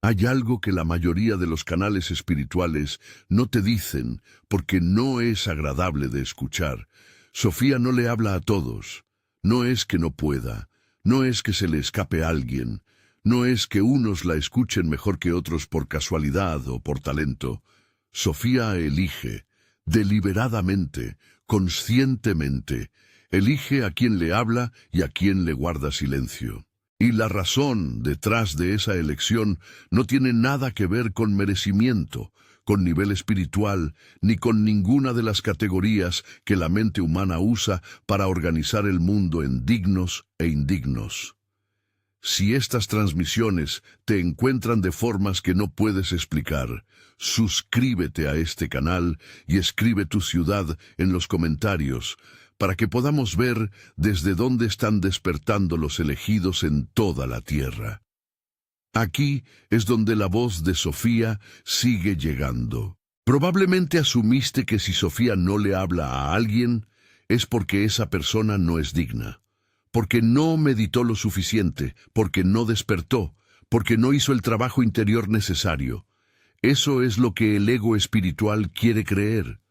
Hay algo que la mayoría de los canales espirituales no te dicen porque no es agradable de escuchar. Sofía no le habla a todos. No es que no pueda, no es que se le escape a alguien, no es que unos la escuchen mejor que otros por casualidad o por talento. Sofía elige, deliberadamente, conscientemente, elige a quién le habla y a quién le guarda silencio. Y la razón detrás de esa elección no tiene nada que ver con merecimiento, con nivel espiritual, ni con ninguna de las categorías que la mente humana usa para organizar el mundo en dignos e indignos. Si estas transmisiones te encuentran de formas que no puedes explicar, suscríbete a este canal y escribe tu ciudad en los comentarios, para que podamos ver desde dónde están despertando los elegidos en toda la tierra. Aquí es donde la voz de Sofía sigue llegando. Probablemente asumiste que si Sofía no le habla a alguien, es porque esa persona no es digna, porque no meditó lo suficiente, porque no despertó, porque no hizo el trabajo interior necesario. Eso es lo que el ego espiritual quiere creer,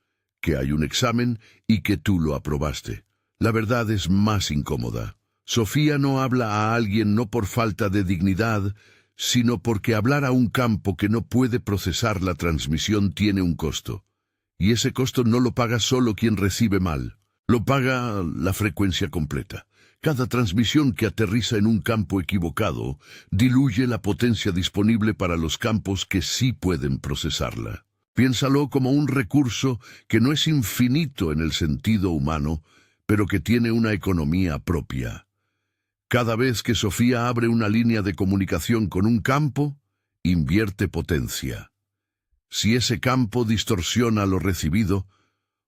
que hay un examen y que tú lo aprobaste. La verdad es más incómoda. Sofía no habla a alguien no por falta de dignidad, sino porque hablar a un campo que no puede procesar la transmisión tiene un costo. Y ese costo no lo paga solo quien recibe mal, lo paga la frecuencia completa. Cada transmisión que aterriza en un campo equivocado diluye la potencia disponible para los campos que sí pueden procesarla. Piénsalo como un recurso que no es infinito en el sentido humano, pero que tiene una economía propia. Cada vez que Sofía abre una línea de comunicación con un campo, invierte potencia. Si ese campo distorsiona lo recibido,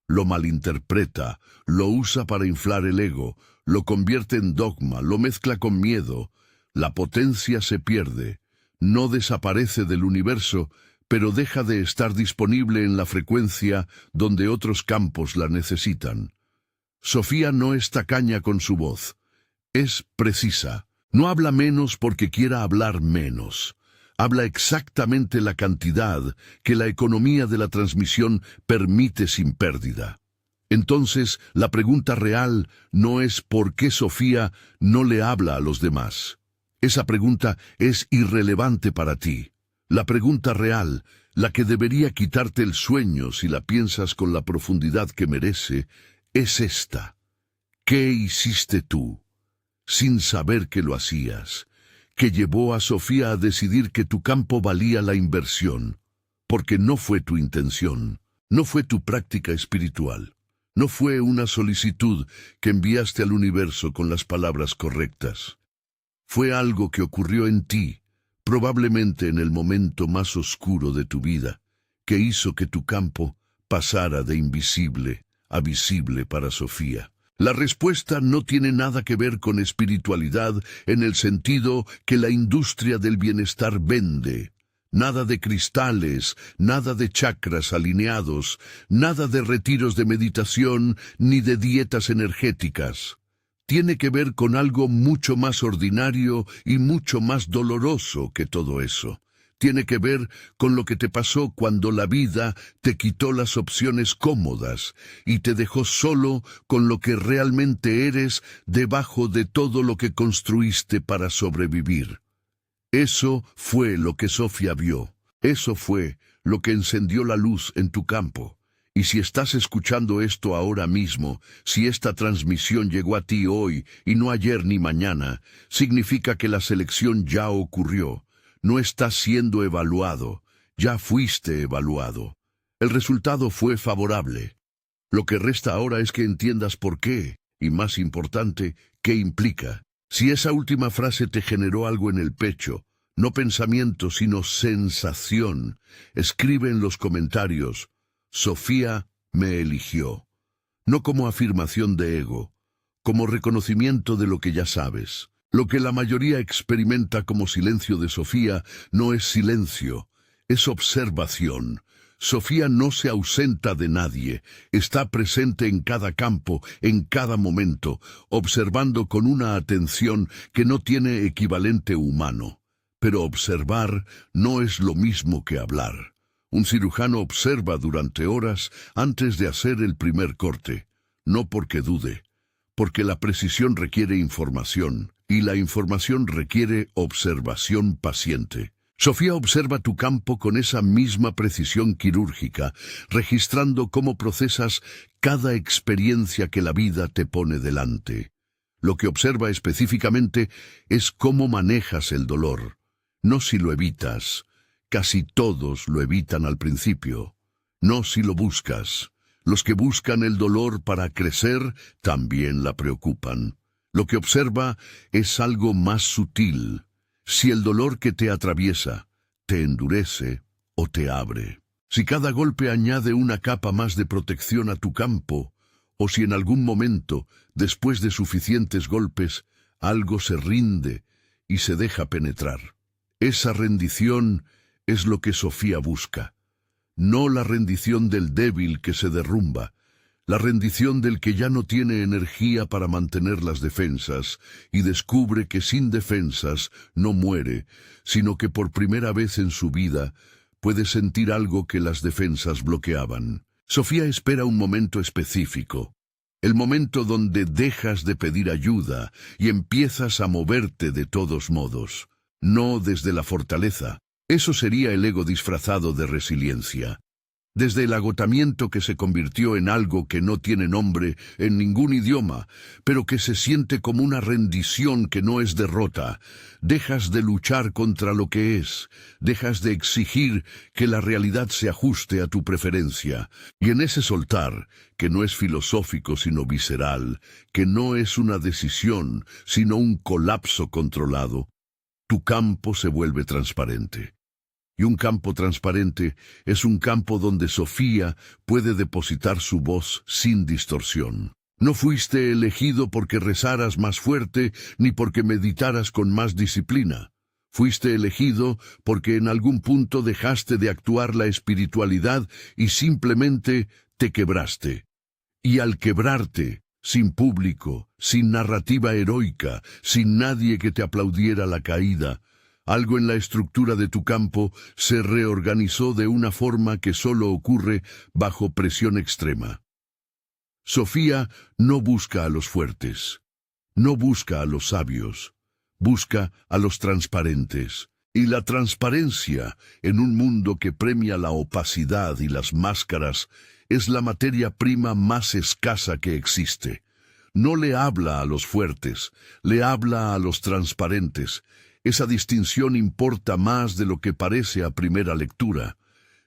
lo malinterpreta, lo usa para inflar el ego, lo convierte en dogma, lo mezcla con miedo, la potencia se pierde, no desaparece del universo, pero deja de estar disponible en la frecuencia donde otros campos la necesitan. Sofía no es tacaña con su voz, es precisa. No habla menos porque quiera hablar menos. Habla exactamente la cantidad que la economía de la transmisión permite sin pérdida. Entonces, la pregunta real no es ¿por qué Sofía no le habla a los demás? Esa pregunta es irrelevante para ti. La pregunta real, la que debería quitarte el sueño si la piensas con la profundidad que merece, es esta. ¿Qué hiciste tú, sin saber que lo hacías, que llevó a Sofía a decidir que tu campo valía la inversión? Porque no fue tu intención, no fue tu práctica espiritual, no fue una solicitud que enviaste al universo con las palabras correctas. Fue algo que ocurrió en ti, probablemente en el momento más oscuro de tu vida, que hizo que tu campo pasara de invisible a visible para Sofía. La respuesta no tiene nada que ver con espiritualidad en el sentido que la industria del bienestar vende. Nada de cristales, nada de chakras alineados, nada de retiros de meditación ni de dietas energéticas. Tiene que ver con algo mucho más ordinario y mucho más doloroso que todo eso. Tiene que ver con lo que te pasó cuando la vida te quitó las opciones cómodas y te dejó solo con lo que realmente eres debajo de todo lo que construiste para sobrevivir. Eso fue lo que Sofía vio. Eso fue lo que encendió la luz en tu campo. Y si estás escuchando esto ahora mismo, si esta transmisión llegó a ti hoy y no ayer ni mañana, significa que la selección ya ocurrió. No estás siendo evaluado, ya fuiste evaluado. El resultado fue favorable. Lo que resta ahora es que entiendas por qué, y más importante, qué implica. Si esa última frase te generó algo en el pecho, no pensamiento sino sensación, escribe en los comentarios: Sofía me eligió. No como afirmación de ego, como reconocimiento de lo que ya sabes. Lo que la mayoría experimenta como silencio de Sofía no es silencio, es observación. Sofía no se ausenta de nadie, está presente en cada campo, en cada momento, observando con una atención que no tiene equivalente humano. Pero observar no es lo mismo que hablar. Un cirujano observa durante horas antes de hacer el primer corte, no porque dude, porque la precisión requiere información, y la información requiere observación paciente. Sofía observa tu campo con esa misma precisión quirúrgica, registrando cómo procesas cada experiencia que la vida te pone delante. Lo que observa específicamente es cómo manejas el dolor, no si lo evitas. Casi todos lo evitan al principio, no si lo buscas. Los que buscan el dolor para crecer también la preocupan. Lo que observa es algo más sutil. Si el dolor que te atraviesa te endurece o te abre. Si cada golpe añade una capa más de protección a tu campo, o si en algún momento, después de suficientes golpes, algo se rinde y se deja penetrar. Esa rendición es lo que Sofía busca. No la rendición del débil que se derrumba, la rendición del que ya no tiene energía para mantener las defensas y descubre que sin defensas no muere, sino que por primera vez en su vida puede sentir algo que las defensas bloqueaban. Sofía espera un momento específico, el momento donde dejas de pedir ayuda y empiezas a moverte de todos modos, no desde la fortaleza. Eso sería el ego disfrazado de resiliencia. Desde el agotamiento que se convirtió en algo que no tiene nombre en ningún idioma, pero que se siente como una rendición que no es derrota. Dejas de luchar contra lo que es, dejas de exigir que la realidad se ajuste a tu preferencia. Y en ese soltar, que no es filosófico sino visceral, que no es una decisión sino un colapso controlado, tu campo se vuelve transparente. Y un campo transparente es un campo donde Sofía puede depositar su voz sin distorsión. No fuiste elegido porque rezaras más fuerte ni porque meditaras con más disciplina. Fuiste elegido porque en algún punto dejaste de actuar la espiritualidad y simplemente te quebraste. Y al quebrarte, sin público, sin narrativa heroica, sin nadie que te aplaudiera la caída, algo en la estructura de tu campo se reorganizó de una forma que solo ocurre bajo presión extrema. Sofía no busca a los fuertes, no busca a los sabios, busca a los transparentes. Y la transparencia, en un mundo que premia la opacidad y las máscaras, es la materia prima más escasa que existe. No le habla a los fuertes, le habla a los transparentes. Esa distinción importa más de lo que parece a primera lectura.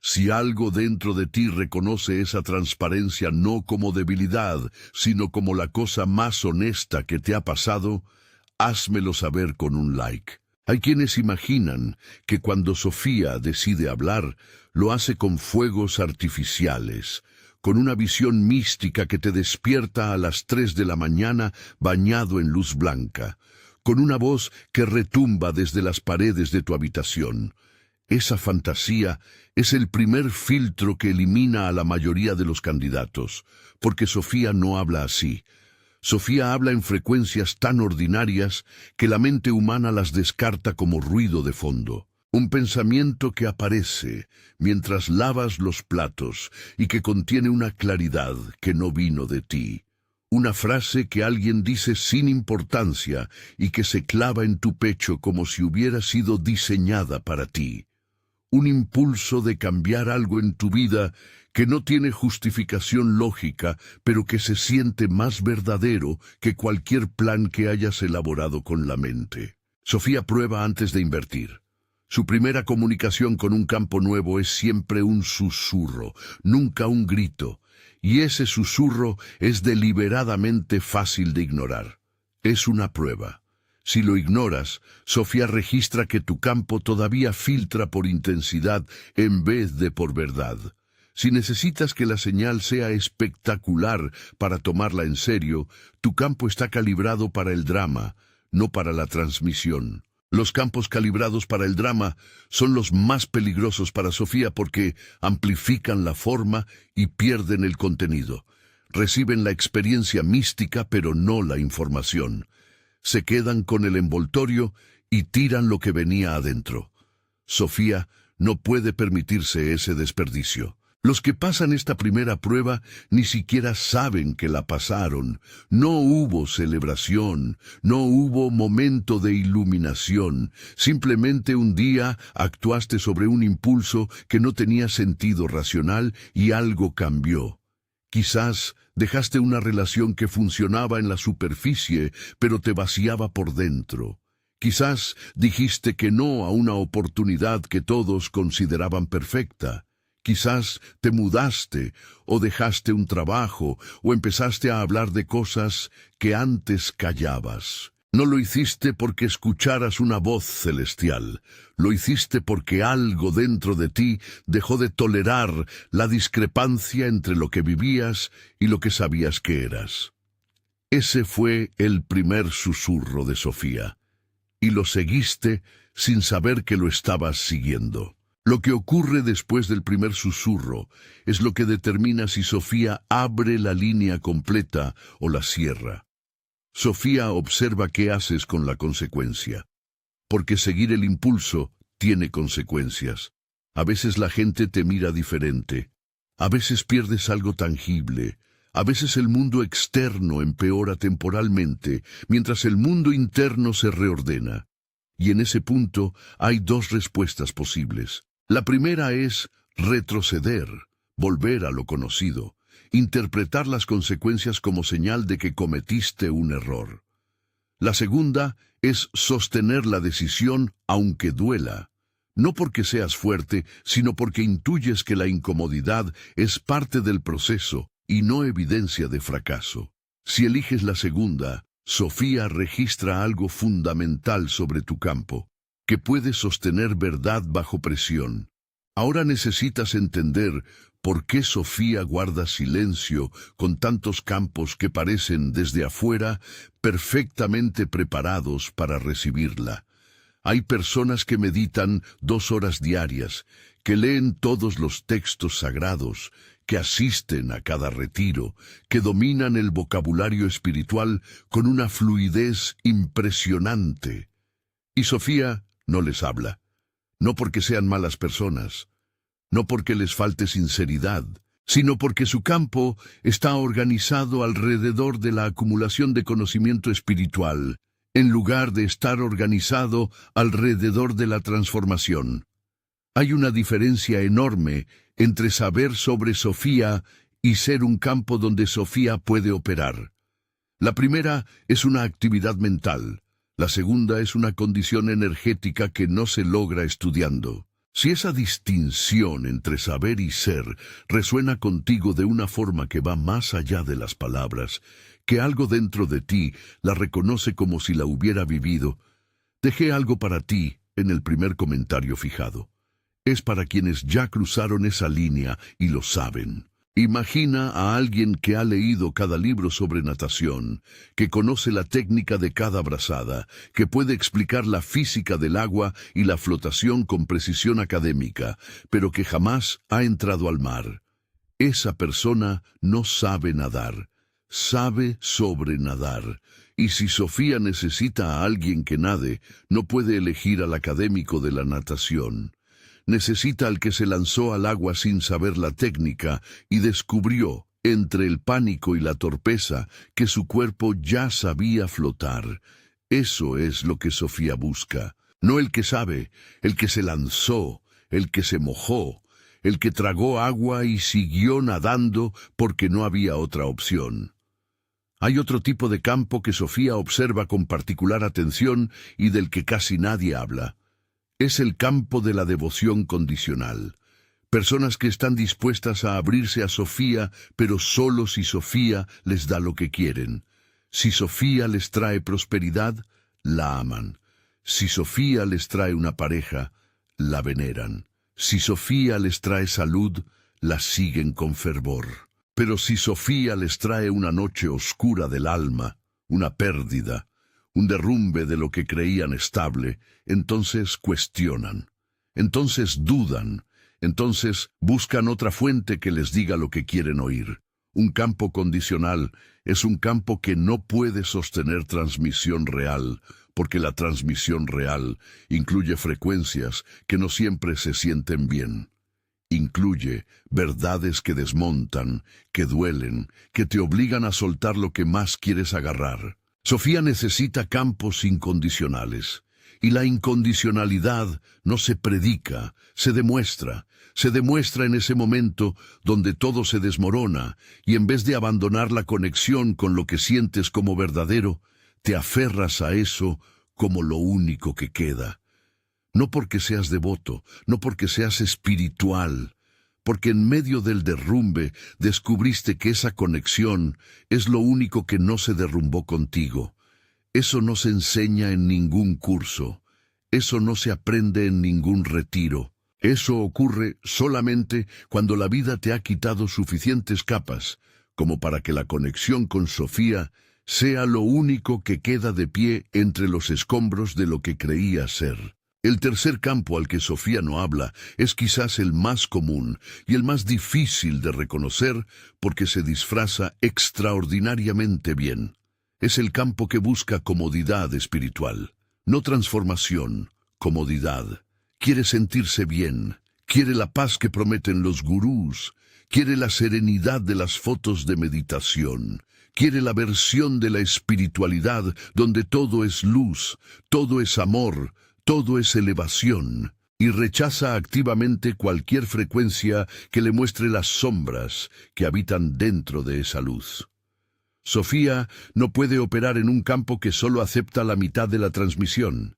Si algo dentro de ti reconoce esa transparencia no como debilidad, sino como la cosa más honesta que te ha pasado, házmelo saber con un like. Hay quienes imaginan que cuando Sofía decide hablar, lo hace con fuegos artificiales, con una visión mística que te despierta a las 3 de la mañana bañado en luz blanca, con una voz que retumba desde las paredes de tu habitación. Esa fantasía es el primer filtro que elimina a la mayoría de los candidatos, porque Sofía no habla así. Sofía habla en frecuencias tan ordinarias que la mente humana las descarta como ruido de fondo. Un pensamiento que aparece mientras lavas los platos y que contiene una claridad que no vino de ti. Una frase que alguien dice sin importancia y que se clava en tu pecho como si hubiera sido diseñada para ti. Un impulso de cambiar algo en tu vida que no tiene justificación lógica, pero que se siente más verdadero que cualquier plan que hayas elaborado con la mente. Sofía prueba antes de invertir. Su primera comunicación con un campo nuevo es siempre un susurro, nunca un grito. Y ese susurro es deliberadamente fácil de ignorar. Es una prueba. Si lo ignoras, Sofía registra que tu campo todavía filtra por intensidad en vez de por verdad. Si necesitas que la señal sea espectacular para tomarla en serio, tu campo está calibrado para el drama, no para la transmisión. Los campos calibrados para el drama son los más peligrosos para Sofía porque amplifican la forma y pierden el contenido. Reciben la experiencia mística pero no la información. Se quedan con el envoltorio y tiran lo que venía adentro. Sofía no puede permitirse ese desperdicio. Los que pasan esta primera prueba ni siquiera saben que la pasaron. No hubo celebración, no hubo momento de iluminación. Simplemente un día actuaste sobre un impulso que no tenía sentido racional y algo cambió. Quizás dejaste una relación que funcionaba en la superficie, pero te vaciaba por dentro. Quizás dijiste que no a una oportunidad que todos consideraban perfecta. Quizás te mudaste, o dejaste un trabajo, o empezaste a hablar de cosas que antes callabas. No lo hiciste porque escucharas una voz celestial. Lo hiciste porque algo dentro de ti dejó de tolerar la discrepancia entre lo que vivías y lo que sabías que eras. Ese fue el primer susurro de Sofía, y lo seguiste sin saber que lo estabas siguiendo. Lo que ocurre después del primer susurro es lo que determina si Sofía abre la línea completa o la cierra. Sofía observa qué haces con la consecuencia, porque seguir el impulso tiene consecuencias. A veces la gente te mira diferente, a veces pierdes algo tangible, a veces el mundo externo empeora temporalmente, mientras el mundo interno se reordena. Y en ese punto hay dos respuestas posibles. La primera es retroceder, volver a lo conocido, interpretar las consecuencias como señal de que cometiste un error. La segunda es sostener la decisión aunque duela, no porque seas fuerte, sino porque intuyes que la incomodidad es parte del proceso y no evidencia de fracaso. Si eliges la segunda, Sofía registra algo fundamental sobre tu campo, que puede sostener verdad bajo presión. Ahora necesitas entender por qué Sofía guarda silencio con tantos campos que parecen desde afuera perfectamente preparados para recibirla. Hay personas que meditan 2 horas diarias, que leen todos los textos sagrados, que asisten a cada retiro, que dominan el vocabulario espiritual con una fluidez impresionante. Y Sofía no les habla, no porque sean malas personas, no porque les falte sinceridad, sino porque su campo está organizado alrededor de la acumulación de conocimiento espiritual, en lugar de estar organizado alrededor de la transformación. Hay una diferencia enorme entre saber sobre Sofía y ser un campo donde Sofía puede operar. La primera es una actividad mental. La segunda es una condición energética que no se logra estudiando. Si esa distinción entre saber y ser resuena contigo de una forma que va más allá de las palabras, que algo dentro de ti la reconoce como si la hubiera vivido, dejé algo para ti en el primer comentario fijado. Es para quienes ya cruzaron esa línea y lo saben. Imagina a alguien que ha leído cada libro sobre natación, que conoce la técnica de cada brazada, que puede explicar la física del agua y la flotación con precisión académica, pero que jamás ha entrado al mar. Esa persona no sabe nadar, sabe sobrenadar. Y si Sofía necesita a alguien que nade, no puede elegir al académico de la natación. Necesita al que se lanzó al agua sin saber la técnica y descubrió, entre el pánico y la torpeza, que su cuerpo ya sabía flotar. Eso es lo que Sofía busca. No el que sabe, el que se lanzó, el que se mojó, el que tragó agua y siguió nadando porque no había otra opción. Hay otro tipo de campo que Sofía observa con particular atención y del que casi nadie habla. Es el campo de la devoción condicional. Personas que están dispuestas a abrirse a Sofía, pero solo si Sofía les da lo que quieren. Si Sofía les trae prosperidad, la aman. Si Sofía les trae una pareja, la veneran. Si Sofía les trae salud, la siguen con fervor. Pero si Sofía les trae una noche oscura del alma, una pérdida, un derrumbe de lo que creían estable, entonces cuestionan, entonces dudan, entonces buscan otra fuente que les diga lo que quieren oír. Un campo condicional es un campo que no puede sostener transmisión real, porque la transmisión real incluye frecuencias que no siempre se sienten bien. Incluye verdades que desmontan, que duelen, que te obligan a soltar lo que más quieres agarrar. Sofía necesita campos incondicionales. Y la incondicionalidad no se predica, se demuestra en ese momento donde todo se desmorona, y en vez de abandonar la conexión con lo que sientes como verdadero, te aferras a eso como lo único que queda. No porque seas devoto, no porque seas espiritual, porque en medio del derrumbe descubriste que esa conexión es lo único que no se derrumbó contigo. Eso no se enseña en ningún curso. Eso no se aprende en ningún retiro. Eso ocurre solamente cuando la vida te ha quitado suficientes capas como para que la conexión con Sofía sea lo único que queda de pie entre los escombros de lo que creías ser. El tercer campo al que Sofía no habla es quizás el más común y el más difícil de reconocer porque se disfraza extraordinariamente bien. Es el campo que busca comodidad espiritual, no transformación, comodidad. Quiere sentirse bien, quiere la paz que prometen los gurús, quiere la serenidad de las fotos de meditación, quiere la versión de la espiritualidad donde todo es luz, todo es amor, todo es elevación, y rechaza activamente cualquier frecuencia que le muestre las sombras que habitan dentro de esa luz. Sofía no puede operar en un campo que solo acepta la mitad de la transmisión.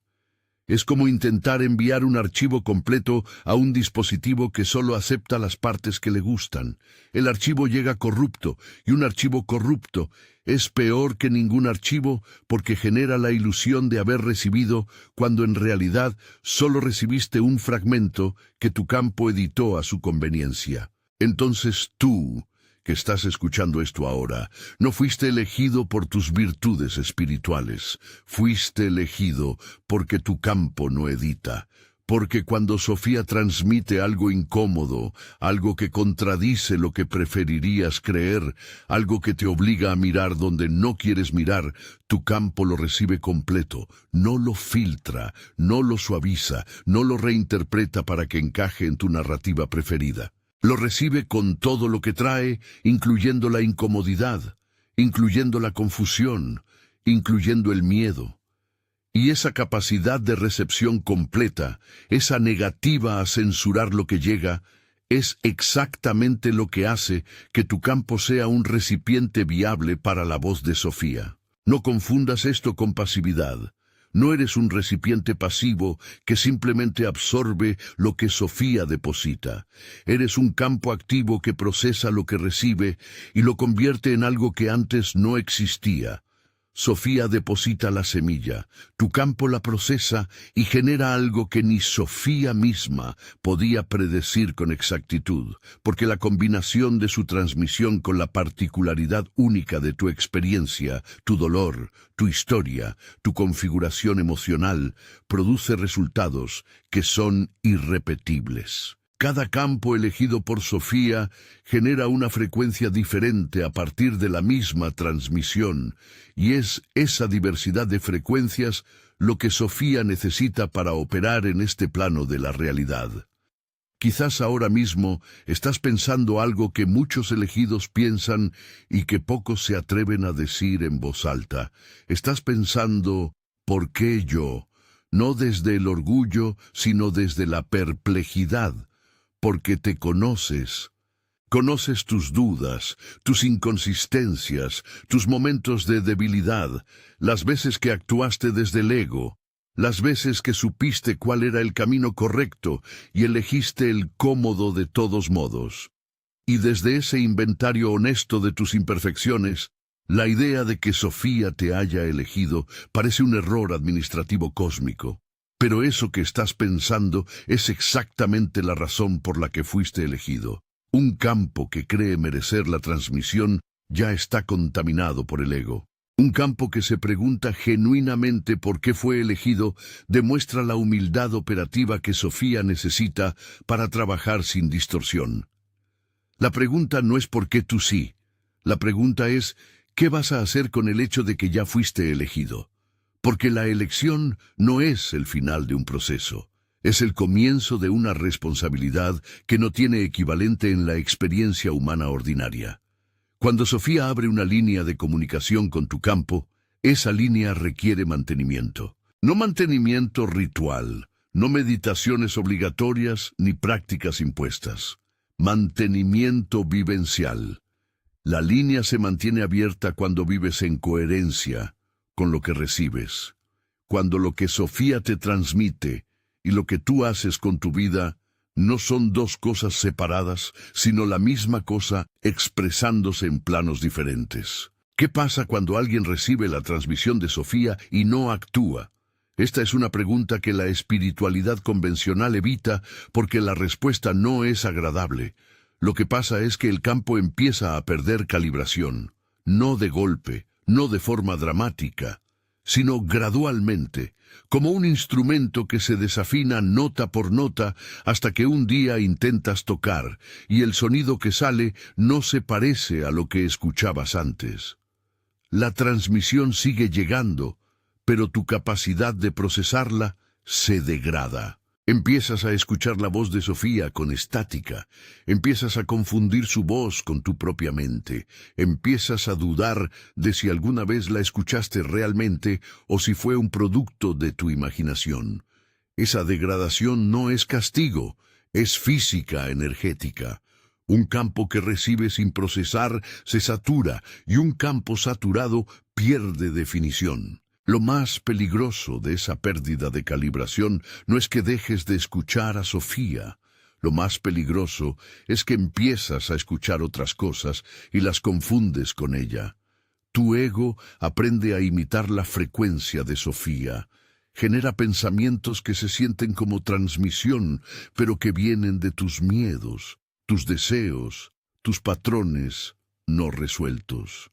Es como intentar enviar un archivo completo a un dispositivo que solo acepta las partes que le gustan. El archivo llega corrupto, y un archivo corrupto es peor que ningún archivo porque genera la ilusión de haber recibido cuando en realidad solo recibiste un fragmento que tu campo editó a su conveniencia. Entonces tú, que estás escuchando esto ahora, no fuiste elegido por tus virtudes espirituales, fuiste elegido porque tu campo no edita. Porque cuando Sofía transmite algo incómodo, algo que contradice lo que preferirías creer, algo que te obliga a mirar donde no quieres mirar, tu campo lo recibe completo, no lo filtra, no lo suaviza, no lo reinterpreta para que encaje en tu narrativa preferida. Lo recibe con todo lo que trae, incluyendo la incomodidad, incluyendo la confusión, incluyendo el miedo. Y esa capacidad de recepción completa, esa negativa a censurar lo que llega, es exactamente lo que hace que tu campo sea un recipiente viable para la voz de Sofía. No confundas esto con pasividad. No eres un recipiente pasivo que simplemente absorbe lo que Sofía deposita. Eres un campo activo que procesa lo que recibe y lo convierte en algo que antes no existía. Sofía deposita la semilla, tu campo la procesa y genera algo que ni Sofía misma podía predecir con exactitud, porque la combinación de su transmisión con la particularidad única de tu experiencia, tu dolor, tu historia, tu configuración emocional, produce resultados que son irrepetibles. Cada campo elegido por Sofía genera una frecuencia diferente a partir de la misma transmisión, y es esa diversidad de frecuencias lo que Sofía necesita para operar en este plano de la realidad. Quizás ahora mismo estás pensando algo que muchos elegidos piensan y que pocos se atreven a decir en voz alta. Estás pensando, ¿por qué yo? No desde el orgullo, sino desde la perplejidad. Porque te conoces. Conoces tus dudas, tus inconsistencias, tus momentos de debilidad, las veces que actuaste desde el ego, las veces que supiste cuál era el camino correcto y elegiste el cómodo de todos modos. Y desde ese inventario honesto de tus imperfecciones, la idea de que Sofía te haya elegido parece un error administrativo cósmico. Pero eso que estás pensando es exactamente la razón por la que fuiste elegido. Un campo que cree merecer la transmisión ya está contaminado por el ego. Un campo que se pregunta genuinamente por qué fue elegido demuestra la humildad operativa que Sofía necesita para trabajar sin distorsión. La pregunta no es por qué tú sí. La pregunta es, ¿qué vas a hacer con el hecho de que ya fuiste elegido? Porque la elección no es el final de un proceso, es el comienzo de una responsabilidad que no tiene equivalente en la experiencia humana ordinaria. Cuando Sofía abre una línea de comunicación con tu campo, esa línea requiere mantenimiento. No mantenimiento ritual, no meditaciones obligatorias ni prácticas impuestas. Mantenimiento vivencial. La línea se mantiene abierta cuando vives en coherencia con lo que recibes. Cuando lo que Sofía te transmite y lo que tú haces con tu vida no son dos cosas separadas, sino la misma cosa expresándose en planos diferentes. ¿Qué pasa cuando alguien recibe la transmisión de Sofía y no actúa? Esta es una pregunta que la espiritualidad convencional evita porque la respuesta no es agradable. Lo que pasa es que el campo empieza a perder calibración, no de golpe, no de forma dramática, sino gradualmente, como un instrumento que se desafina nota por nota hasta que un día intentas tocar y el sonido que sale no se parece a lo que escuchabas antes. La transmisión sigue llegando, pero tu capacidad de procesarla se degrada. Empiezas a escuchar la voz de Sofía con estática, empiezas a confundir su voz con tu propia mente, empiezas a dudar de si alguna vez la escuchaste realmente o si fue un producto de tu imaginación. Esa degradación no es castigo, es física energética. Un campo que recibe sin procesar se satura y un campo saturado pierde definición. Lo más peligroso de esa pérdida de calibración no es que dejes de escuchar a Sofía. Lo más peligroso es que empiezas a escuchar otras cosas y las confundes con ella. Tu ego aprende a imitar la frecuencia de Sofía. Genera pensamientos que se sienten como transmisión, pero que vienen de tus miedos, tus deseos, tus patrones no resueltos.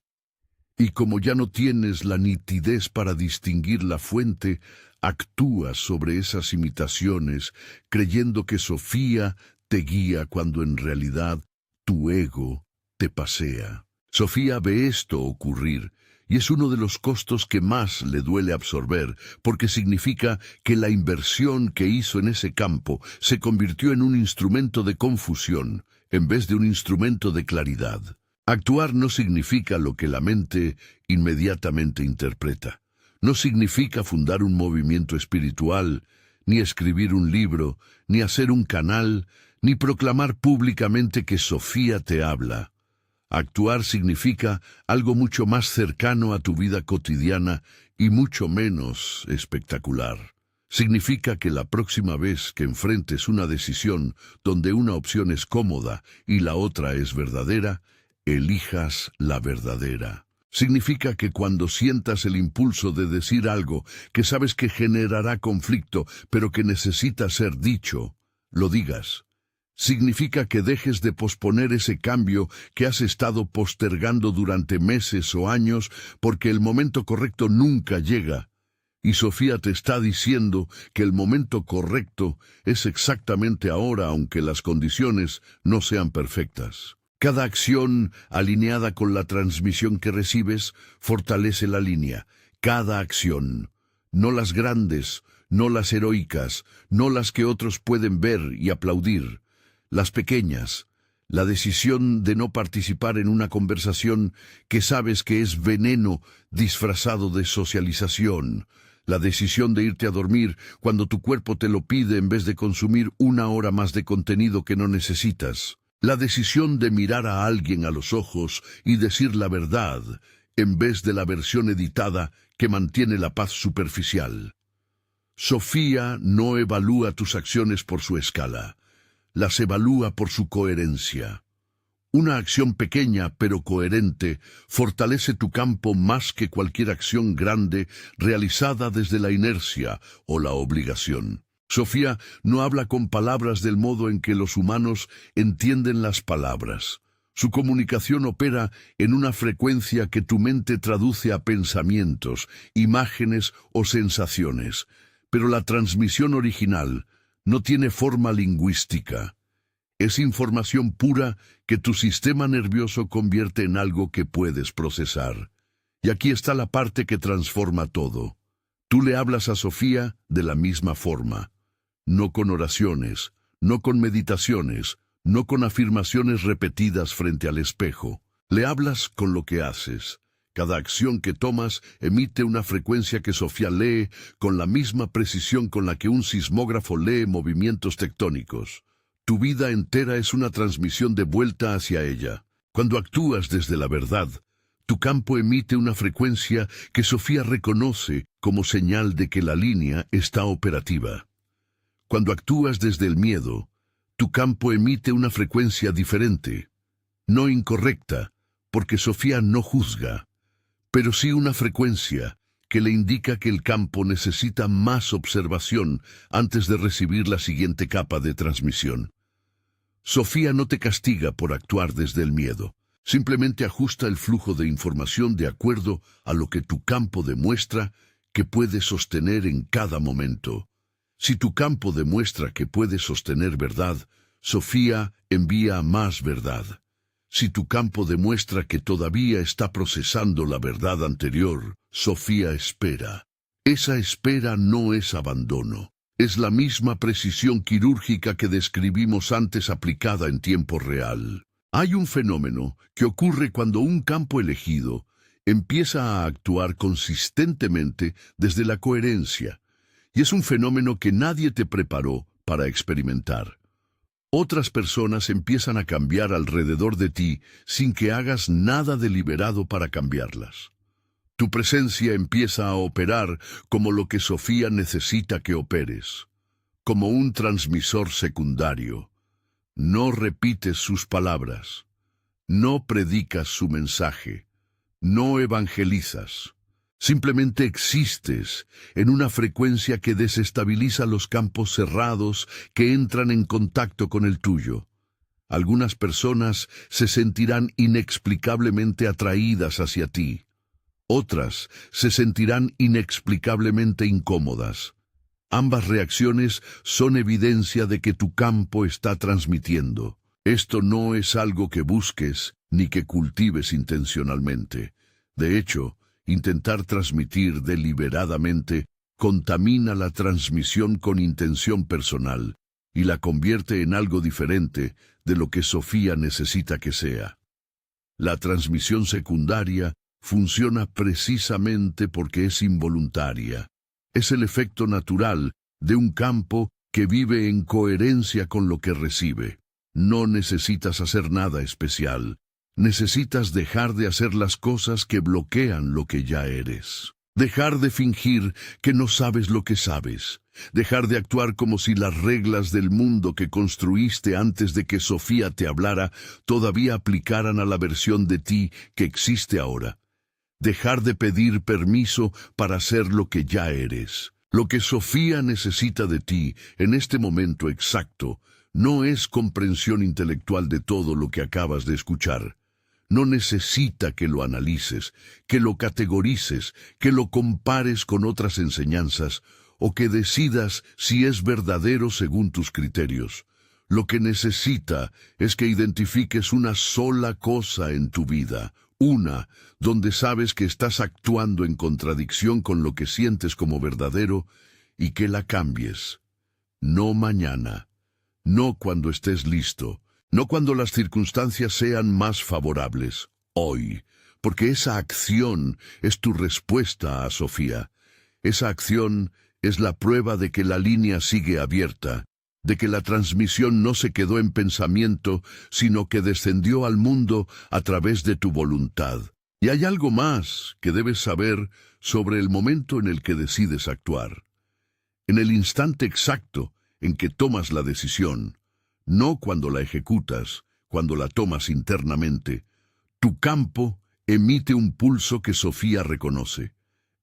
Y como ya no tienes la nitidez para distinguir la fuente, actúas sobre esas imitaciones, creyendo que Sofía te guía cuando en realidad tu ego te pasea. Sofía ve esto ocurrir, y es uno de los costos que más le duele absorber, porque significa que la inversión que hizo en ese campo se convirtió en un instrumento de confusión, en vez de un instrumento de claridad. Actuar no significa lo que la mente inmediatamente interpreta. No significa fundar un movimiento espiritual, ni escribir un libro, ni hacer un canal, ni proclamar públicamente que Sofía te habla. Actuar significa algo mucho más cercano a tu vida cotidiana y mucho menos espectacular. Significa que la próxima vez que enfrentes una decisión donde una opción es cómoda y la otra es verdadera, elijas la verdadera. Significa que cuando sientas el impulso de decir algo que sabes que generará conflicto, pero que necesita ser dicho, lo digas. Significa que dejes de posponer ese cambio que has estado postergando durante meses o años porque el momento correcto nunca llega. Y Sofía te está diciendo que el momento correcto es exactamente ahora, aunque las condiciones no sean perfectas. Cada acción alineada con la transmisión que recibes fortalece la línea. Cada acción, no las grandes, no las heroicas, no las que otros pueden ver y aplaudir. Las pequeñas, la decisión de no participar en una conversación que sabes que es veneno disfrazado de socialización. La decisión de irte a dormir cuando tu cuerpo te lo pide en vez de consumir 1 hora más de contenido que no necesitas. La decisión de mirar a alguien a los ojos y decir la verdad, en vez de la versión editada que mantiene la paz superficial. Sofía no evalúa tus acciones por su escala, las evalúa por su coherencia. Una acción pequeña pero coherente fortalece tu campo más que cualquier acción grande realizada desde la inercia o la obligación. Sofía no habla con palabras del modo en que los humanos entienden las palabras. Su comunicación opera en una frecuencia que tu mente traduce a pensamientos, imágenes o sensaciones, pero la transmisión original no tiene forma lingüística. Es información pura que tu sistema nervioso convierte en algo que puedes procesar. Y aquí está la parte que transforma todo. Tú le hablas a Sofía de la misma forma, no con oraciones, no con meditaciones, no con afirmaciones repetidas frente al espejo. Le hablas con lo que haces. Cada acción que tomas emite una frecuencia que Sofía lee con la misma precisión con la que un sismógrafo lee movimientos tectónicos. Tu vida entera es una transmisión de vuelta hacia ella. Cuando actúas desde la verdad, tu campo emite una frecuencia que Sofía reconoce como señal de que la línea está operativa. Cuando actúas desde el miedo, tu campo emite una frecuencia diferente, no incorrecta, porque Sofía no juzga, pero sí una frecuencia que le indica que el campo necesita más observación antes de recibir la siguiente capa de transmisión. Sofía no te castiga por actuar desde el miedo, simplemente ajusta el flujo de información de acuerdo a lo que tu campo demuestra que puede sostener en cada momento. Si tu campo demuestra que puede sostener verdad, Sofía envía más verdad. Si tu campo demuestra que todavía está procesando la verdad anterior, Sofía espera. Esa espera no es abandono. Es la misma precisión quirúrgica que describimos antes aplicada en tiempo real. Hay un fenómeno que ocurre cuando un campo elegido empieza a actuar consistentemente desde la coherencia, y es un fenómeno que nadie te preparó para experimentar. Otras personas empiezan a cambiar alrededor de ti sin que hagas nada deliberado para cambiarlas. Tu presencia empieza a operar como lo que Sofía necesita que operes, como un transmisor secundario. No repites sus palabras, no predicas su mensaje, no evangelizas. Simplemente existes en una frecuencia que desestabiliza los campos cerrados que entran en contacto con el tuyo. Algunas personas se sentirán inexplicablemente atraídas hacia ti. Otras se sentirán inexplicablemente incómodas. Ambas reacciones son evidencia de que tu campo está transmitiendo. Esto no es algo que busques ni que cultives intencionalmente. De hecho, intentar transmitir deliberadamente contamina la transmisión con intención personal y la convierte en algo diferente de lo que Sofía necesita que sea. La transmisión secundaria funciona precisamente porque es involuntaria. Es el efecto natural de un campo que vive en coherencia con lo que recibe. No necesitas hacer nada especial. Necesitas dejar de hacer las cosas que bloquean lo que ya eres. Dejar de fingir que no sabes lo que sabes. Dejar de actuar como si las reglas del mundo que construiste antes de que Sofía te hablara todavía aplicaran a la versión de ti que existe ahora. Dejar de pedir permiso para ser lo que ya eres. Lo que Sofía necesita de ti en este momento exacto no es comprensión intelectual de todo lo que acabas de escuchar. No necesita que lo analices, que lo categorices, que lo compares con otras enseñanzas o que decidas si es verdadero según tus criterios. Lo que necesita es que identifiques una sola cosa en tu vida, una donde sabes que estás actuando en contradicción con lo que sientes como verdadero y que la cambies. No mañana, no cuando estés listo, no cuando las circunstancias sean más favorables, hoy, porque esa acción es tu respuesta a Sofía. Esa acción es la prueba de que la línea sigue abierta, de que la transmisión no se quedó en pensamiento, sino que descendió al mundo a través de tu voluntad. Y hay algo más que debes saber sobre el momento en el que decides actuar. En el instante exacto en que tomas la decisión, no cuando la ejecutas, cuando la tomas internamente, tu campo emite un pulso que Sofía reconoce.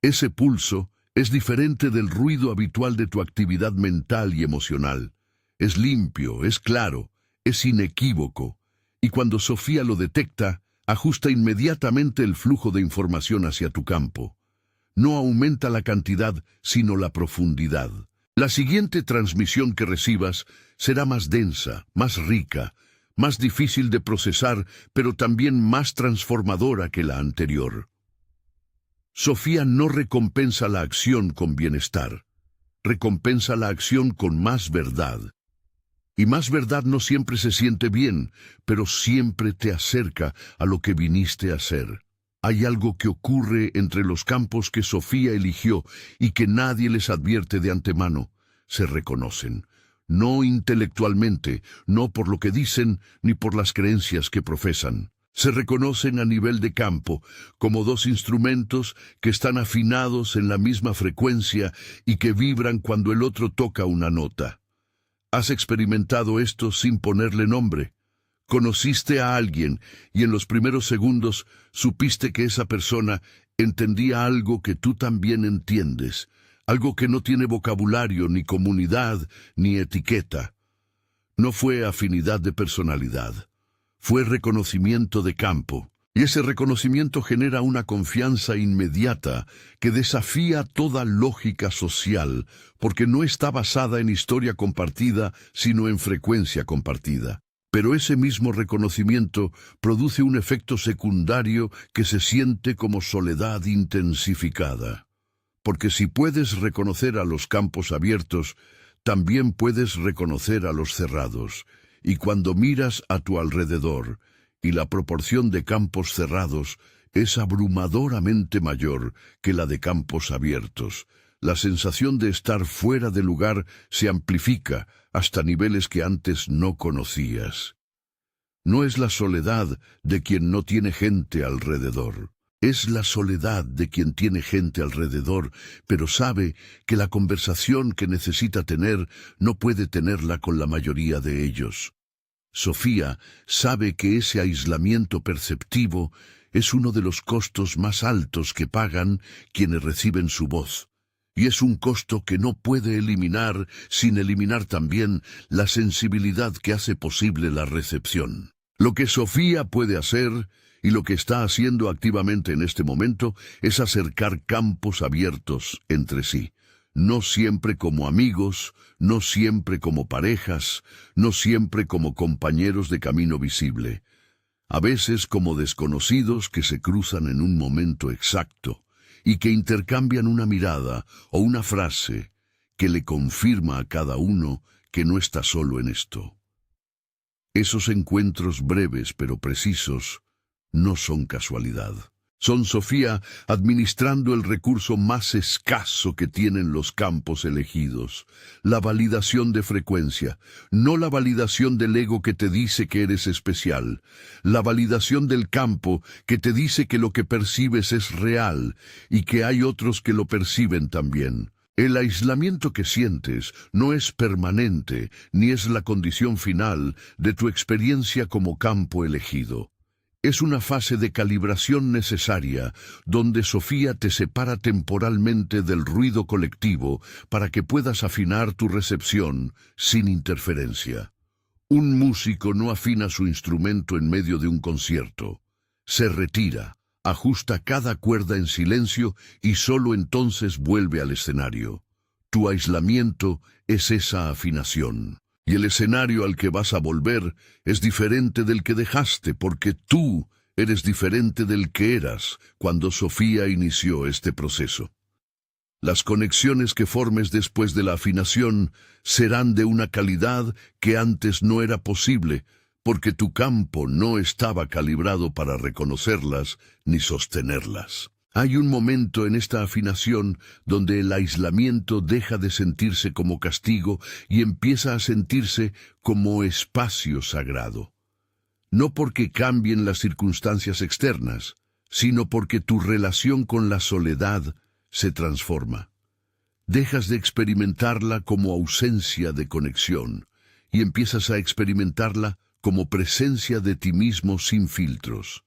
Ese pulso es diferente del ruido habitual de tu actividad mental y emocional. Es limpio, es claro, es inequívoco, y cuando Sofía lo detecta, ajusta inmediatamente el flujo de información hacia tu campo. No aumenta la cantidad, sino la profundidad. La siguiente transmisión que recibas será más densa, más rica, más difícil de procesar, pero también más transformadora que la anterior. Sofía no recompensa la acción con bienestar, recompensa la acción con más verdad. Y más verdad no siempre se siente bien, pero siempre te acerca a lo que viniste a ser. Hay algo que ocurre entre los campos que Sofía eligió y que nadie les advierte de antemano. Se reconocen, no intelectualmente, no por lo que dicen ni por las creencias que profesan. Se reconocen a nivel de campo, como dos instrumentos que están afinados en la misma frecuencia y que vibran cuando el otro toca una nota. ¿Has experimentado esto sin ponerle nombre? Conociste a alguien y en los primeros segundos supiste que esa persona entendía algo que tú también entiendes, algo que no tiene vocabulario, ni comunidad, ni etiqueta. No fue afinidad de personalidad, fue reconocimiento de campo. Y ese reconocimiento genera una confianza inmediata que desafía toda lógica social, porque no está basada en historia compartida, sino en frecuencia compartida. Pero ese mismo reconocimiento produce un efecto secundario que se siente como soledad intensificada. Porque si puedes reconocer a los campos abiertos, también puedes reconocer a los cerrados. Y cuando miras a tu alrededor, y la proporción de campos cerrados es abrumadoramente mayor que la de campos abiertos, la sensación de estar fuera de lugar se amplifica hasta niveles que antes no conocías. No es la soledad de quien no tiene gente alrededor. Es la soledad de quien tiene gente alrededor, pero sabe que la conversación que necesita tener no puede tenerla con la mayoría de ellos. Sofía sabe que ese aislamiento perceptivo es uno de los costos más altos que pagan quienes reciben su voz, y es un costo que no puede eliminar sin eliminar también la sensibilidad que hace posible la recepción. Lo que Sofía puede hacer, y lo que está haciendo activamente en este momento, es acercar campos abiertos entre sí. No siempre como amigos, no siempre como parejas, no siempre como compañeros de camino visible. A veces como desconocidos que se cruzan en un momento exacto y que intercambian una mirada o una frase que le confirma a cada uno que no está solo en esto. Esos encuentros breves pero precisos no son casualidad. Son Sofía administrando el recurso más escaso que tienen los campos elegidos, la validación de frecuencia, no la validación del ego que te dice que eres especial, la validación del campo que te dice que lo que percibes es real y que hay otros que lo perciben también. El aislamiento que sientes no es permanente ni es la condición final de tu experiencia como campo elegido. Es una fase de calibración necesaria, donde Sofía te separa temporalmente del ruido colectivo para que puedas afinar tu recepción sin interferencia. Un músico no afina su instrumento en medio de un concierto. Se retira, ajusta cada cuerda en silencio y solo entonces vuelve al escenario. Tu aislamiento es esa afinación. Y el escenario al que vas a volver es diferente del que dejaste, porque tú eres diferente del que eras cuando Sofía inició este proceso. Las conexiones que formes después de la afinación serán de una calidad que antes no era posible, porque tu campo no estaba calibrado para reconocerlas ni sostenerlas. Hay un momento en esta afinación donde el aislamiento deja de sentirse como castigo y empieza a sentirse como espacio sagrado. No porque cambien las circunstancias externas, sino porque tu relación con la soledad se transforma. Dejas de experimentarla como ausencia de conexión y empiezas a experimentarla como presencia de ti mismo sin filtros.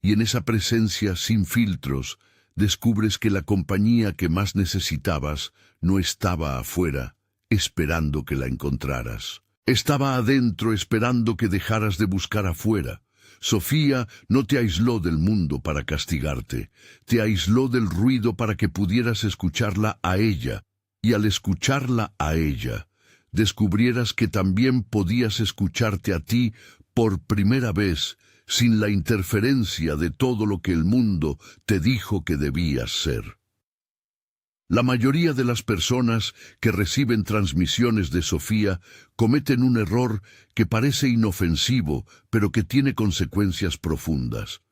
Y en esa presencia sin filtros, descubres que la compañía que más necesitabas no estaba afuera, esperando que la encontraras. Estaba adentro esperando que dejaras de buscar afuera. Sofía no te aisló del mundo para castigarte, te aisló del ruido para que pudieras escucharla a ella, y al escucharla a ella, descubrieras que también podías escucharte a ti por primera vez, sin la interferencia de todo lo que el mundo te dijo que debías ser. La mayoría de las personas que reciben transmisiones de Sofía cometen un error que parece inofensivo, pero que tiene consecuencias profundas.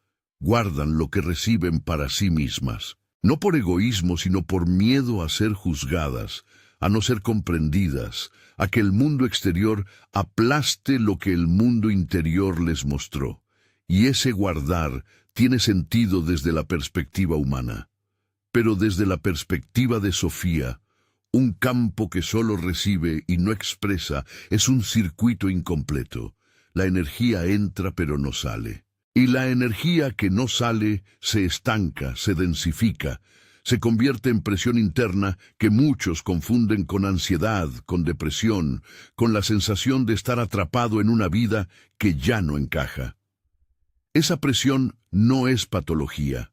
Guardan lo que reciben para sí mismas, no por egoísmo, sino por miedo a ser juzgadas, a no ser comprendidas, a que el mundo exterior aplaste lo que el mundo interior les mostró. Y ese guardar tiene sentido desde la perspectiva humana. Pero desde la perspectiva de Sofía, un campo que solo recibe y no expresa es un circuito incompleto. La energía entra pero no sale. Y la energía que no sale se estanca, se densifica, se convierte en presión interna que muchos confunden con ansiedad, con depresión, con la sensación de estar atrapado en una vida que ya no encaja. Esa presión no es patología.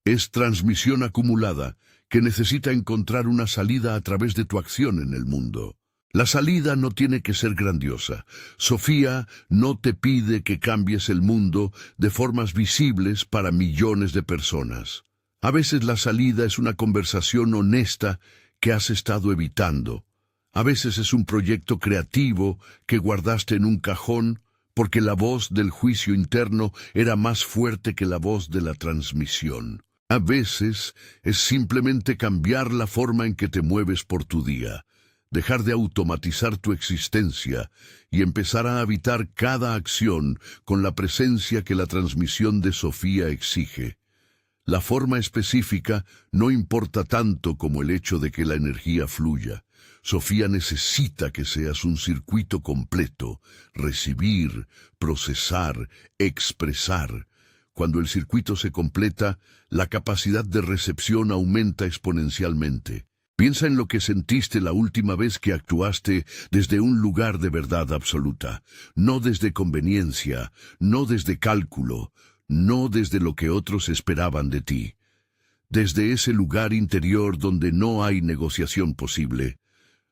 Es transmisión acumulada que necesita encontrar una salida a través de tu acción en el mundo. La salida no tiene que ser grandiosa. Sofía no te pide que cambies el mundo de formas visibles para millones de personas. A veces la salida es una conversación honesta que has estado evitando. A veces es un proyecto creativo que guardaste en un cajón porque la voz del juicio interno era más fuerte que la voz de la transmisión. A veces es simplemente cambiar la forma en que te mueves por tu día, dejar de automatizar tu existencia y empezar a habitar cada acción con la presencia que la transmisión de Sofía exige. La forma específica no importa tanto como el hecho de que la energía fluya. Sofía necesita que seas un circuito completo, recibir, procesar, expresar. Cuando el circuito se completa, la capacidad de recepción aumenta exponencialmente. Piensa en lo que sentiste la última vez que actuaste desde un lugar de verdad absoluta, no desde conveniencia, no desde cálculo, no desde lo que otros esperaban de ti. Desde ese lugar interior donde no hay negociación posible.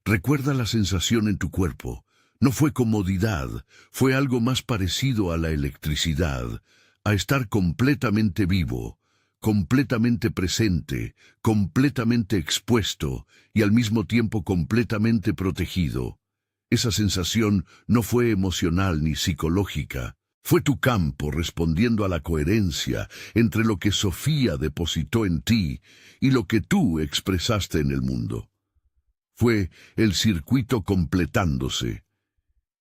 Recuerda la sensación en tu cuerpo. No fue comodidad, fue algo más parecido a la electricidad, a estar completamente vivo, completamente presente, completamente expuesto y al mismo tiempo completamente protegido. Esa sensación no fue emocional ni psicológica. Fue tu campo respondiendo a la coherencia entre lo que Sofía depositó en ti y lo que tú expresaste en el mundo. Fue el circuito completándose.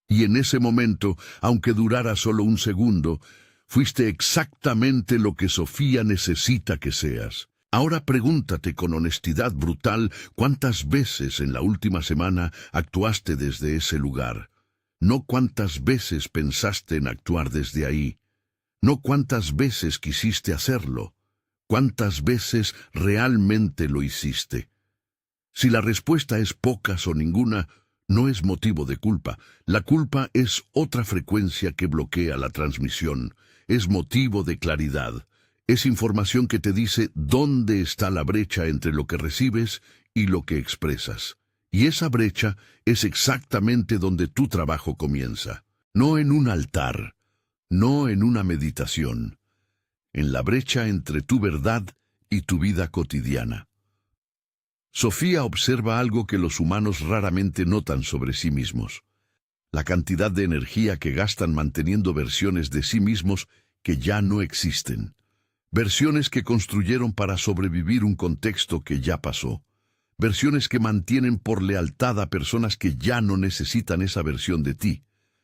Y en ese momento, aunque durara solo un segundo, fuiste exactamente lo que Sofía necesita que seas. Ahora pregúntate con honestidad brutal cuántas veces en la última semana actuaste desde ese lugar. No cuántas veces pensaste en actuar desde ahí. No cuántas veces quisiste hacerlo. Cuántas veces realmente lo hiciste. Si la respuesta es pocas o ninguna, no es motivo de culpa. La culpa es otra frecuencia que bloquea la transmisión. Es motivo de claridad. Es información que te dice dónde está la brecha entre lo que recibes y lo que expresas. Y esa brecha es exactamente donde tu trabajo comienza. No en un altar, no en una meditación. En la brecha entre tu verdad y tu vida cotidiana. Sofía observa algo que los humanos raramente notan sobre sí mismos. La cantidad de energía que gastan manteniendo versiones de sí mismos que ya no existen. Versiones que construyeron para sobrevivir un contexto que ya pasó. Versiones que mantienen por lealtad a personas que ya no necesitan esa versión de ti.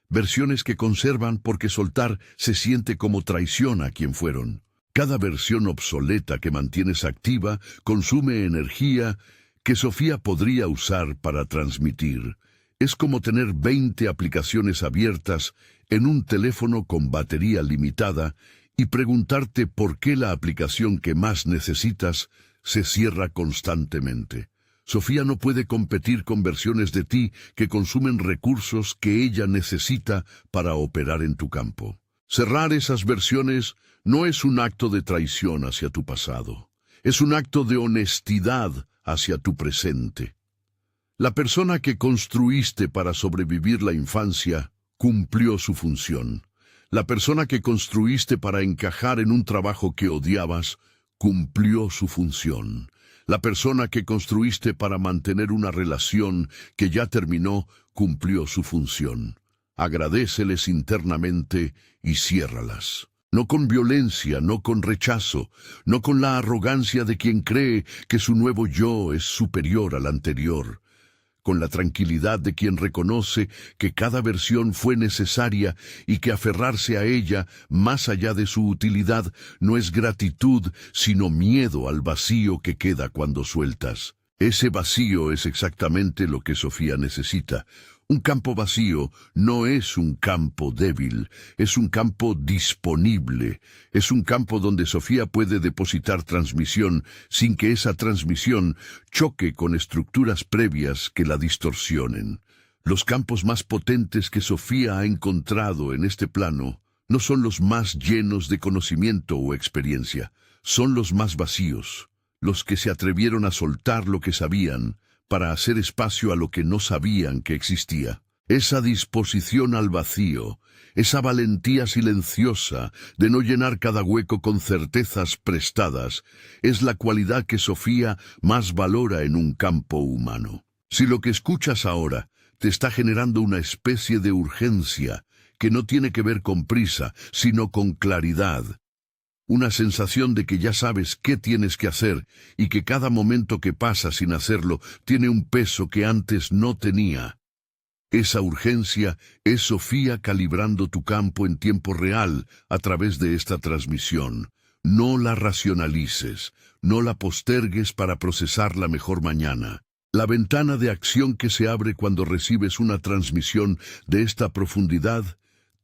Versiones que conservan porque soltar se siente como traición a quien fueron. Cada versión obsoleta que mantienes activa consume energía que Sofía podría usar para transmitir. Es como tener 20 aplicaciones abiertas en un teléfono con batería limitada y preguntarte por qué la aplicación que más necesitas se cierra constantemente. Sofía no puede competir con versiones de ti que consumen recursos que ella necesita para operar en tu campo. Cerrar esas versiones no es un acto de traición hacia tu pasado. Es un acto de honestidad hacia tu presente. La persona que construiste para sobrevivir la infancia cumplió su función. La persona que construiste para encajar en un trabajo que odiabas, cumplió su función. La persona que construiste para mantener una relación que ya terminó, cumplió su función. Agradéceles internamente y ciérralas. No con violencia, no con rechazo, no con la arrogancia de quien cree que su nuevo yo es superior al anterior. Con la tranquilidad de quien reconoce que cada versión fue necesaria y que aferrarse a ella, más allá de su utilidad, no es gratitud, sino miedo al vacío que queda cuando sueltas. Ese vacío es exactamente lo que Sofía necesita. Un campo vacío no es un campo débil, es un campo disponible. Es un campo donde Sofía puede depositar transmisión sin que esa transmisión choque con estructuras previas que la distorsionen. Los campos más potentes que Sofía ha encontrado en este plano no son los más llenos de conocimiento o experiencia, son los más vacíos, los que se atrevieron a soltar lo que sabían, para hacer espacio a lo que no sabían que existía. Esa disposición al vacío, esa valentía silenciosa de no llenar cada hueco con certezas prestadas, es la cualidad que Sofía más valora en un campo humano. Si lo que escuchas ahora te está generando una especie de urgencia que no tiene que ver con prisa, sino con claridad, una sensación de que ya sabes qué tienes que hacer y que cada momento que pasa sin hacerlo tiene un peso que antes no tenía. Esa urgencia es Sofía calibrando tu campo en tiempo real a través de esta transmisión. No la racionalices, no la postergues para procesarla mejor mañana. La ventana de acción que se abre cuando recibes una transmisión de esta profundidad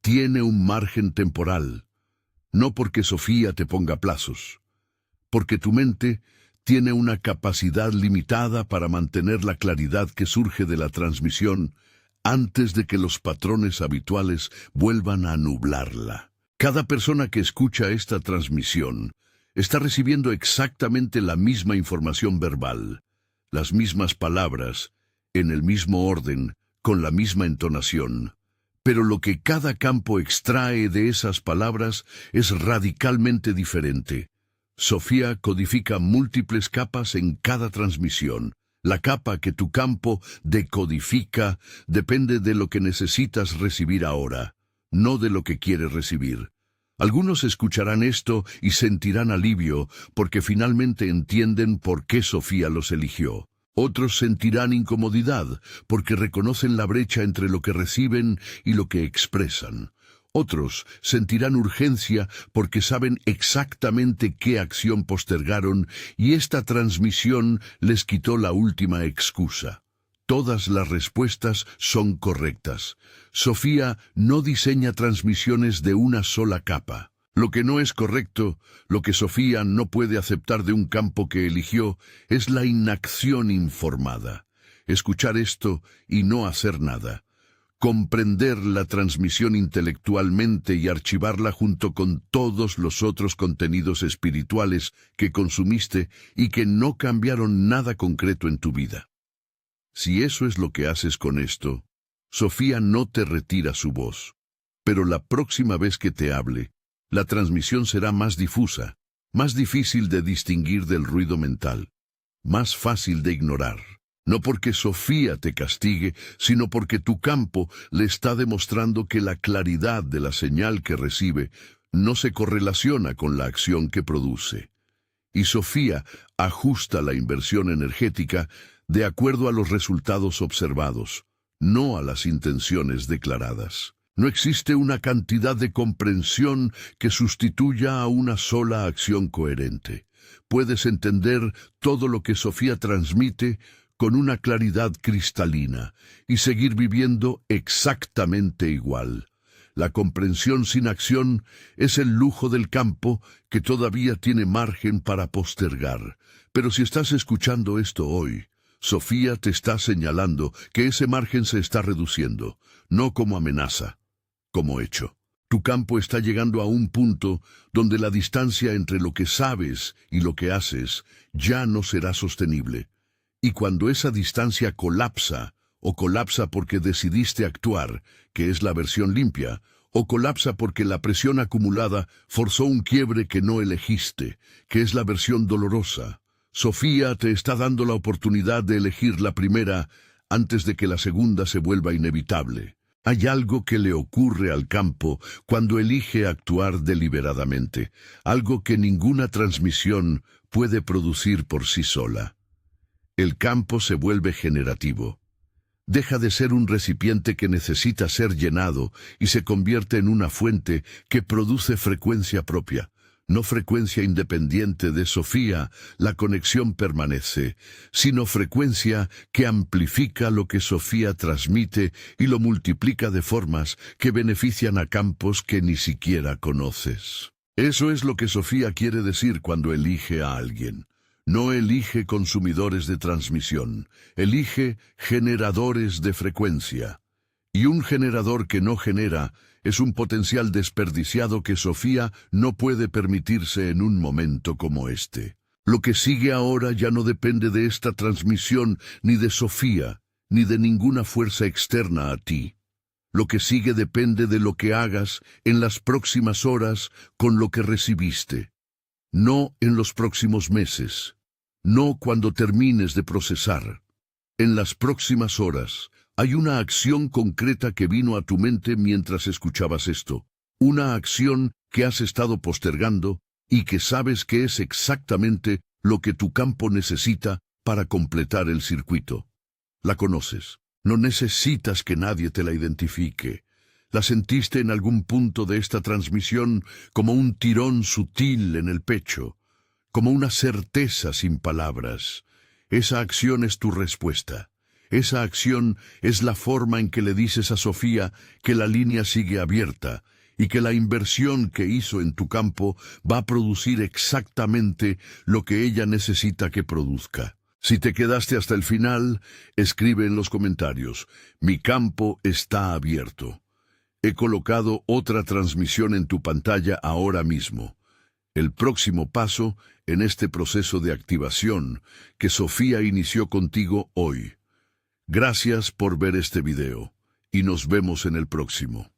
tiene un margen temporal. No porque Sofía te ponga plazos, porque tu mente tiene una capacidad limitada para mantener la claridad que surge de la transmisión antes de que los patrones habituales vuelvan a nublarla. Cada persona que escucha esta transmisión está recibiendo exactamente la misma información verbal, las mismas palabras, en el mismo orden, con la misma entonación. Pero lo que cada campo extrae de esas palabras es radicalmente diferente. Sofía codifica múltiples capas en cada transmisión. La capa que tu campo decodifica depende de lo que necesitas recibir ahora, no de lo que quieres recibir. Algunos escucharán esto y sentirán alivio porque finalmente entienden por qué Sofía los eligió. Otros sentirán incomodidad porque reconocen la brecha entre lo que reciben y lo que expresan. Otros sentirán urgencia porque saben exactamente qué acción postergaron y esta transmisión les quitó la última excusa. Todas las respuestas son correctas. Sofía no diseña transmisiones de una sola capa. Lo que no es correcto, lo que Sofía no puede aceptar de un campo que eligió, es la inacción informada. Escuchar esto y no hacer nada. Comprender la transmisión intelectualmente y archivarla junto con todos los otros contenidos espirituales que consumiste y que no cambiaron nada concreto en tu vida. Si eso es lo que haces con esto, Sofía no te retira su voz. Pero la próxima vez que te hable, la transmisión será más difusa, más difícil de distinguir del ruido mental, más fácil de ignorar. No porque Sofía te castigue, sino porque tu campo le está demostrando que la claridad de la señal que recibe no se correlaciona con la acción que produce. Y Sofía ajusta la inversión energética de acuerdo a los resultados observados, no a las intenciones declaradas. No existe una cantidad de comprensión que sustituya a una sola acción coherente. Puedes entender todo lo que Sofía transmite con una claridad cristalina y seguir viviendo exactamente igual. La comprensión sin acción es el lujo del campo que todavía tiene margen para postergar. Pero si estás escuchando esto hoy, Sofía te está señalando que ese margen se está reduciendo, no como amenaza, como hecho. Tu campo está llegando a un punto donde la distancia entre lo que sabes y lo que haces ya no será sostenible. Y cuando esa distancia colapsa, o colapsa porque decidiste actuar, que es la versión limpia, o colapsa porque la presión acumulada forzó un quiebre que no elegiste, que es la versión dolorosa. Sofía te está dando la oportunidad de elegir la primera antes de que la segunda se vuelva inevitable. Hay algo que le ocurre al campo cuando elige actuar deliberadamente, algo que ninguna transmisión puede producir por sí sola. El campo se vuelve generativo. Deja de ser un recipiente que necesita ser llenado y se convierte en una fuente que produce frecuencia propia. No frecuencia independiente de Sofía, la conexión permanece, sino frecuencia que amplifica lo que Sofía transmite y lo multiplica de formas que benefician a campos que ni siquiera conoces. Eso es lo que Sofía quiere decir cuando elige a alguien. No elige consumidores de transmisión, elige generadores de frecuencia. Y un generador que no genera es un potencial desperdiciado que Sofía no puede permitirse en un momento como este. Lo que sigue ahora ya no depende de esta transmisión, ni de Sofía, ni de ninguna fuerza externa a ti. Lo que sigue depende de lo que hagas en las próximas horas con lo que recibiste. No en los próximos meses. No cuando termines de procesar. En las próximas horas. Hay una acción concreta que vino a tu mente mientras escuchabas esto. Una acción que has estado postergando y que sabes que es exactamente lo que tu campo necesita para completar el circuito. La conoces. No necesitas que nadie te la identifique. La sentiste en algún punto de esta transmisión como un tirón sutil en el pecho, como una certeza sin palabras. Esa acción es tu respuesta. Esa acción es la forma en que le dices a Sofía que la línea sigue abierta y que la inversión que hizo en tu campo va a producir exactamente lo que ella necesita que produzca. Si te quedaste hasta el final, escribe en los comentarios: mi campo está abierto. He colocado otra transmisión en tu pantalla ahora mismo. El próximo paso en este proceso de activación que Sofía inició contigo hoy. Gracias por ver este video y nos vemos en el próximo.